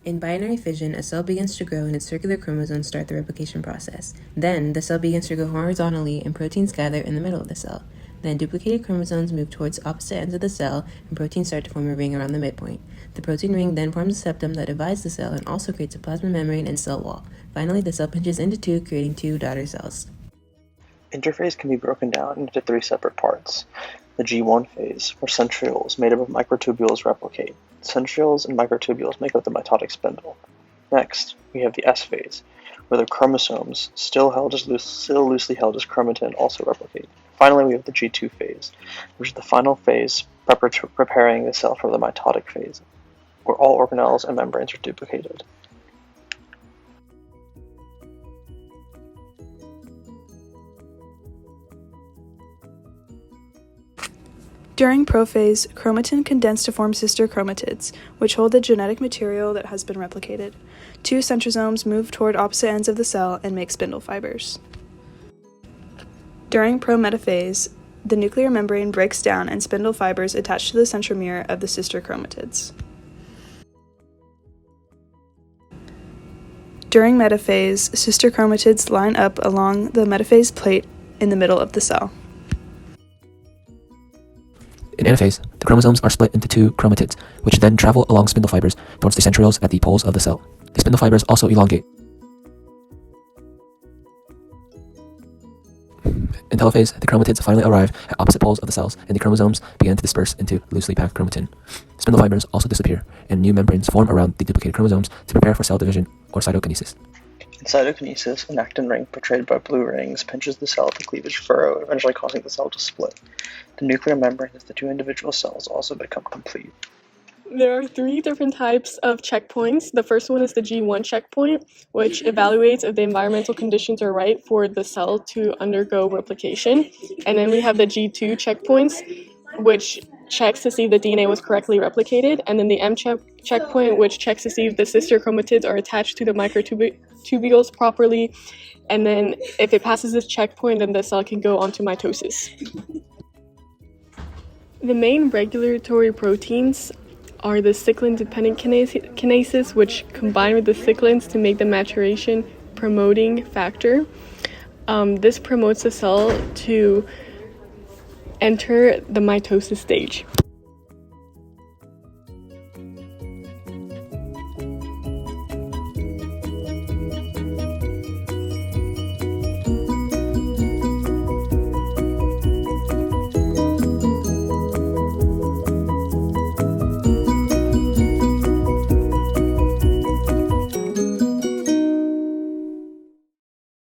In binary fission, a cell begins to grow and its circular chromosomes start the replication process. Then, the cell begins to grow horizontally and proteins gather in the middle of the cell. Then, duplicated chromosomes move towards opposite ends of the cell and proteins start to form a ring around the midpoint. The protein ring then forms a septum that divides the cell and also creates a plasma membrane and cell wall. Finally, the cell pinches into two, creating two daughter cells. Interphase can be broken down into three separate parts. The G1 phase, where centrioles made up of microtubules replicate. Centrioles and microtubules make up the mitotic spindle. Next, we have the S phase, where the chromosomes, still loosely held as chromatin, also replicate. Finally, we have the G2 phase, which is the final phase preparing the cell for the mitotic phase, where all organelles and membranes are duplicated. During prophase, chromatin condense to form sister chromatids, which hold the genetic material that has been replicated. Two centrosomes move toward opposite ends of the cell and make spindle fibers. During prometaphase, the nuclear membrane breaks down and spindle fibers attach to the centromere of the sister chromatids. During metaphase, sister chromatids line up along the metaphase plate in the middle of the cell. In anaphase, the chromosomes are split into two chromatids, which then travel along spindle fibers towards the centrioles at the poles of the cell. The spindle fibers also elongate. In telophase, the chromatids finally arrive at opposite poles of the cells, and the chromosomes begin to disperse into loosely packed chromatin. Spindle fibers also disappear, and new membranes form around the duplicated chromosomes to prepare for cell division or cytokinesis. In cytokinesis, an actin ring, portrayed by blue rings, pinches the cell at the cleavage furrow, eventually causing the cell to split. The nuclear membrane of the two individual cells also become complete. There are three different types of checkpoints. The first one is the G1 checkpoint, which evaluates if the environmental conditions are right for the cell to undergo replication. And then we have the G2 checkpoints, which checks to see if the DNA was correctly replicated. And then the M checkpoint, which checks to see if the sister chromatids are attached to the microtubules properly. And then if it passes this checkpoint, then the cell can go on to mitosis. The main regulatory proteins are the cyclin-dependent kinases, which combine with the cyclins to make the maturation promoting factor. This promotes the cell to enter the mitosis stage.